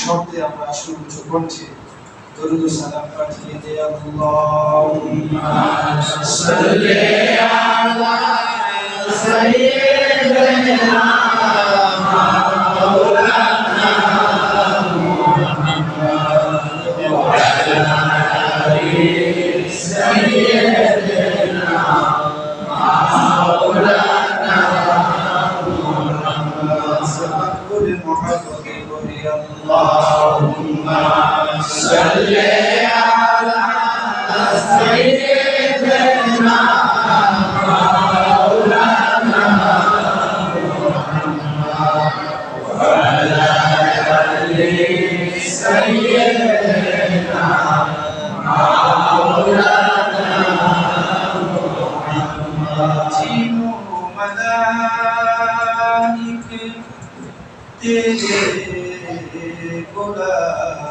শব্দে আমরা সুউচ্চ কণ্ঠে দরুদ ও সালাম পাঠিয়ে দেই। আল্লাহুম্মা সাল্লি আলা সাইয়্যিদিনা মাওলানা মুহাম্মাদ ওয়া আলা আলি সাইয়্যিদিনা মাওলানা মুহাম্মাদ সাল্লাল্লাহু আল্লাহুম্মা সাল্লি আলা সাইয়্যিদিনা মাওলানা মুহাম্মাদ ওয়া আলা আলি সাইয়্যিদিনা মাওলানা মুহাম্মাদ জিনু মালাইকে तेरे गुलाम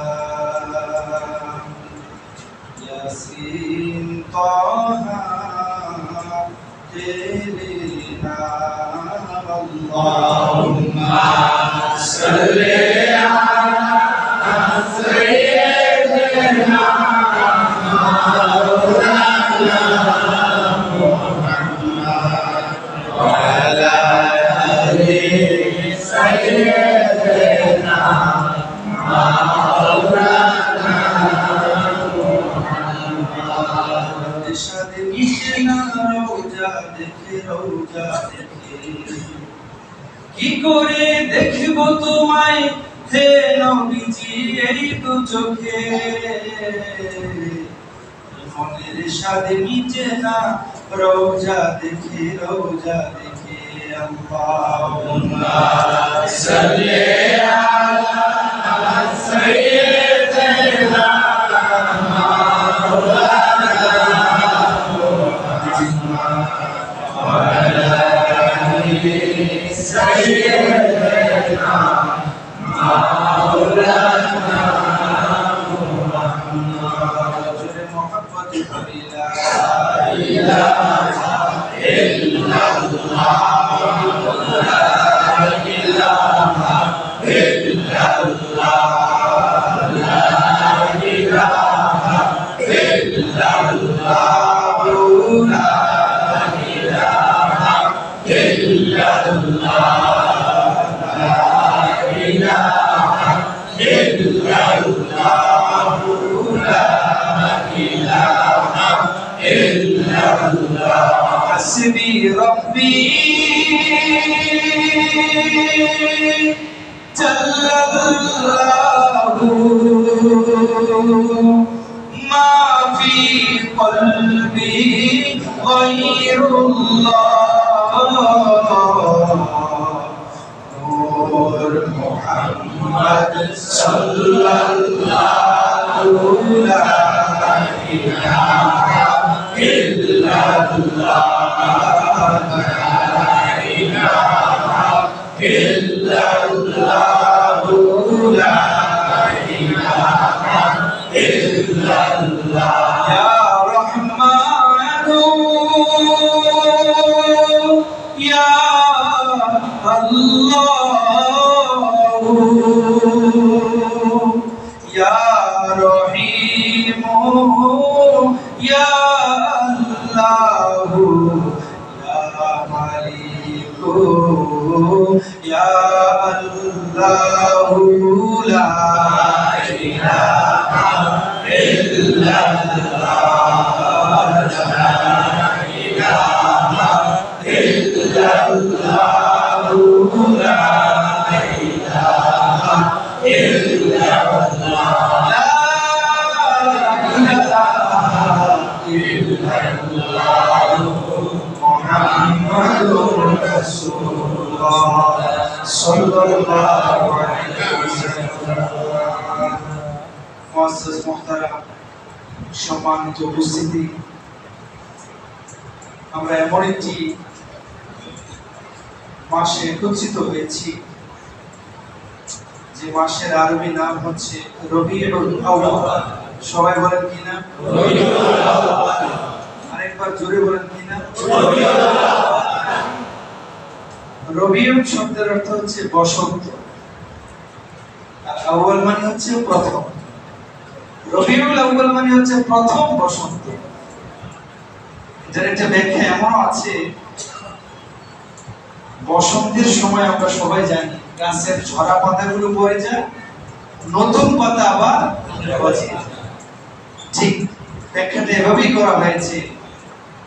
यासीन ताहा तेरे नाम अल्लाहुम्मा सल्ली अला सय्यिदिना मौलाना मुहम्मद व अला आलि सय्यिदिना मौलाना मुहम्मद शादी मिशना রওজা দেখে কি করে দেখব তোমায় হে নবীজি এই দু চোখে মনের সাথে মিটে না রওজা দেখে আল্লাহুম্মা সাল্লি আলা সাইয়্যিদিনা মাওলানা মুহাম্মদ ওয়া আলা আলি সাইয়্যিদিনা মাওলানা মুহাম্মদ জোরে মোহাম্মদ লা ইলাহা ইল্লাল্লাহ حسبي ربي جل الله ما في قلبي غير الله نور محمد صلى الله لا إله إلا الله لا إله إلا الله لا إله إلا الله يا رحمن يا الله يا رحيم يا الله يا مالك يا الله لا إله إلا الله لا إله إلا الله لا إله إلا الله لا إله إلا الله محمد رسول الله صلى الله عليه وسلم মুআজ্জাজ মুহতারাম সম্মানিত উপস্থিতি, আমরা এমন একটি মাসে একত্রিত হয়েছি যে মাসের আরবি নাম হচ্ছে রবিউল আউয়াল। সবাই বলেন কি না? রবিউল আউয়াল। আরেকবার জোরে বলেন কি না? রবিউল আউয়াল। রবিউল শব্দের অর্থ হচ্ছে বসন্ত। আর আউয়াল মানে হচ্ছে প্রথম, রবিউল আউয়াল মানে হচ্ছে প্রথম বসন্ত। এটার একটা ব্যাখ্যা এমনও আছে, বসন্তের সময় আমরা সবাই জানি গাছের ঝরা পাতাগুলো পড়ে যায়, নতুন পাতা আবার গজে যায়। ঠিক ব্যাখ্যাটা এভাবেই করা হয়েছে।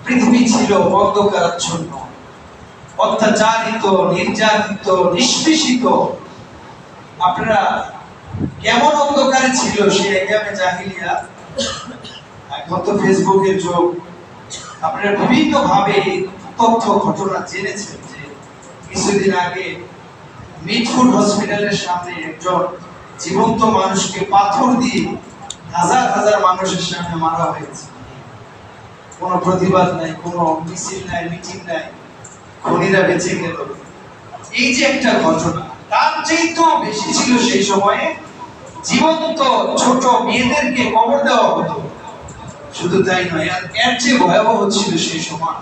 পৃথিবী ছিল অন্ধকারাচ্ছন্ন, অত্যাচারিত, নির্যাতিত, নিষ্পেষিত। আপনারা কেমন অন্ধকারে ছিল সেই আইয়ামে জাহিলিয়া। এখন তো ফেসবুকের যুগ, আপনারা বিভিন্ন ভাবে তথ্য ঘটনা জেনেছেন যে কিছুদিন আগে মিটফুড হসপিটালের সামনে একজন জীবন্ত মানুষকে পাথর দিয়ে হাজার হাজার মানুষের সামনে মারা হয়েছে। কোনো প্রতিবাদ নাই, কোনো মিছিল নাই, মিটিং নাই, খুনিরা বেঁচে গেল। এই যে একটা ঘটনা, তার চেয়েও বেশি ছিল সেই সময়ে জীবন্ত ছোট মেয়েদেরকে কবর দেওয়া হতো। শুধু তাই নয়, আর এর চেয়ে ভয়াবহ ছিল সেই সময়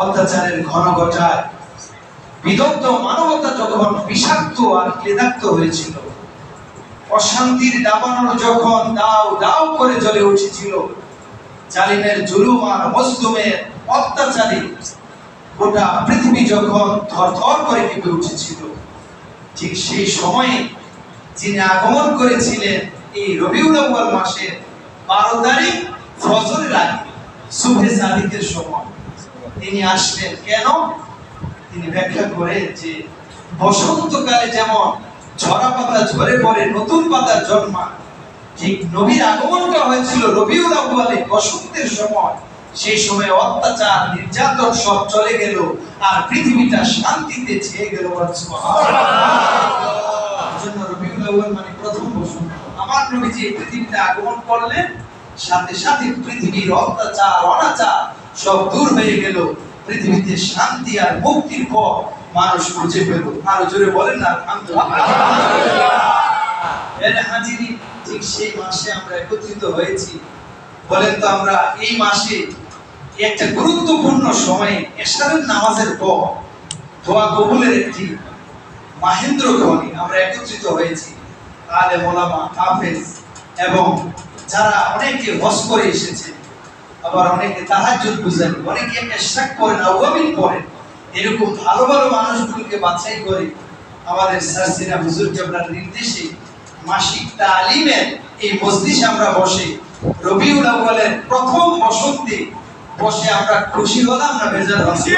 অত্যাচারের ঘন ঘটায় বিদগ্ধ মানবতা যখন বিষাক্ত আর ক্লেদাক্ত হয়েছিল, অশান্তির দাবানল যখন দাও দাও করে জ্বলে উঠেছিল, জালিমের জুলুম আর মজলুমের অত্যাচারে গোটা পৃথিবী যখন থরথর করে কেঁপে উঠেছিল, ঠিক সেই সময়ে যিনি আগমন করেছিলেন এই রবিউল আউয়াল মাসের 12 তারিখ ফজরের আগে সুবহে সাদিকের সময় তিনি আসলেন। কেন? তিনি ব্যাখ্যা করেন যে বসন্তকালে যেমন ঝরা পাতা ঝরে পড়ে, নতুন পাতার জন্মায়, ঠিক নবীর আগমনটা হয়েছিল রবিউল আউয়ালে বসন্তের সময়। সেই সময় অত্যাচার নির্যাতন সব চলে গেল আর পৃথিবীটা শান্তিতে ছেয়ে গেল। জন্য রবিউল আউয়াল মানে প্রথম বসন্ত। আমার নবীজি এই পৃথিবীতে আগমন করলেন, সাথে সাথে পৃথিবীর অত্যাচার অনাচার সব দূর হয়ে গেল, পৃথিবীতে শান্তি আর মুক্তির পথ মানুষ খুঁজে পেল। আরো জোরে বলেন না আলহামদুলিল্লাহ। এর হাজিরি, ঠিক সেই মাসে আমরা একত্রিত হয়েছি। বলেন তো আমরা এই মাসে একটা গুরুত্বপূর্ণ সময়ে এশারের নামাজের পর দোয়া কবুলের একটি মাহেন্দ্রক্ষণে আমরা একত্রিত হয়েছি। আলেম ওলামা, হাফেজ এবং যারা অনেকে হজ করে এসেছে, আবার অনেকে তাহাজ্জুদ বুঝেন, অনেকে ইশরাক করেন, আওয়ামিন করেন। এরকম ভালো ভালো মানুষগুলোকে বাছাই করে আমাদের সারসিনা হুজুর কেবলার নির্দেশে মাসিক তালিমের এই মজলিসে আমরা বসে রবিউল আউয়ালের প্রথম বসন্তে বসে আমরা খুশি হলাম না বেজার হচ্ছি?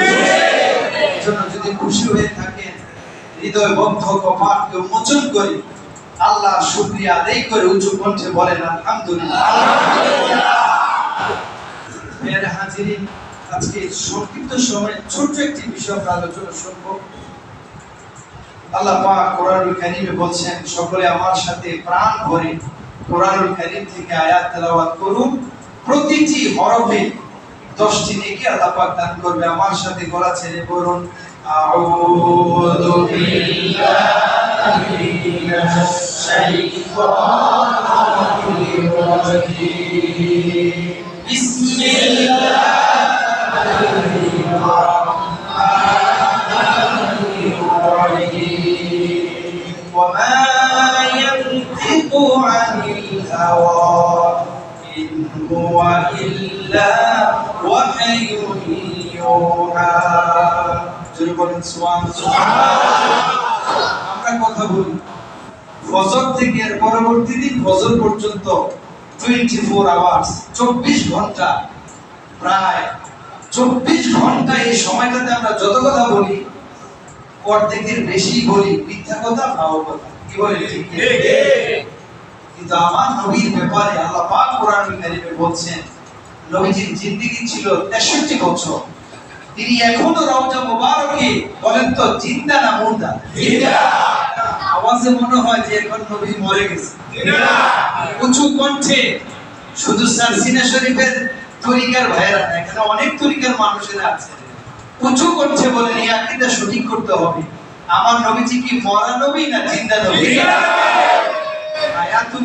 এজন্য যদি খুশি হয়ে থাকেন, হৃদয় বদ্ধ কপাটকে উন্মোচন করে আল্লাহর শুকরিয়া আদায় করে উঁচু কণ্ঠে বলেন আলহামদুলিল্লাহ। মেরে হাজিরিন, আজকে সংক্ষিপ্ত সময়ে ছোট্ট একটি বিষয় আমরা আলোচনা শুনব। আল্লাহ পাক কোরআনুল কারীমে বলছেন, সকলে আমার সাথে প্রাণ ভরে কোরআনুল কারীম থেকে আয়াত তেলাওয়াত করুন। প্রতিটি হরফে 10টি নেকি আল্লাহ পাক দান করবে। আমার সাথে গলা ছেড়ে পড়ুন, আউযু বিল্লাহি মিনাশ শাইতানির রাজীম, বিসমিল্লাহির রাহমানির রাহিম, ওয়া মা ইয়ানতিকু আনিল হাওয়া ইন হুয়া ইল্লা ওয়াহয়ুন ইউহা। জোরে বলেন সুবহানাল্লাহ। আমরা কথা বলি ফজর থেকে এর পরবর্তী দিন ফজর পর্যন্ত 24 আওয়ার্স, 24 ঘন্টা, প্রায় 24 ঘন্টা এই সময়টাতে আমরা যত কথা বলি অর্ধেকের বেশি বলি মিথ্যা কথা, ভাও কথা। কি বলে ঠিক? কিন্তু আমার নবীর ব্যাপারে আল্লাহ পাক কোরআনুল কারীমে বলছেন, নবীজির জিন্দেগি ছিল 63 বছর। তিনি এখনো রওজা মুবারকে, বলেন তো জিন্দা না মুর্দা? জিন্দা। আওয়াজে মনে হয় যে এখন নবী মরে গেছে। জিন্দা। উঁচু কণ্ঠে, শুধু সারসিনা শরীফের তরিকার ভাইরা না, এখানে অনেক তরিকার মানুষেরা আছে, উঁচু কণ্ঠে বলেন এই আকীদা সঠিক করতে হবে। আমার নবীজি কি মরা নবী না জিন্দা নবী? আয়াতুল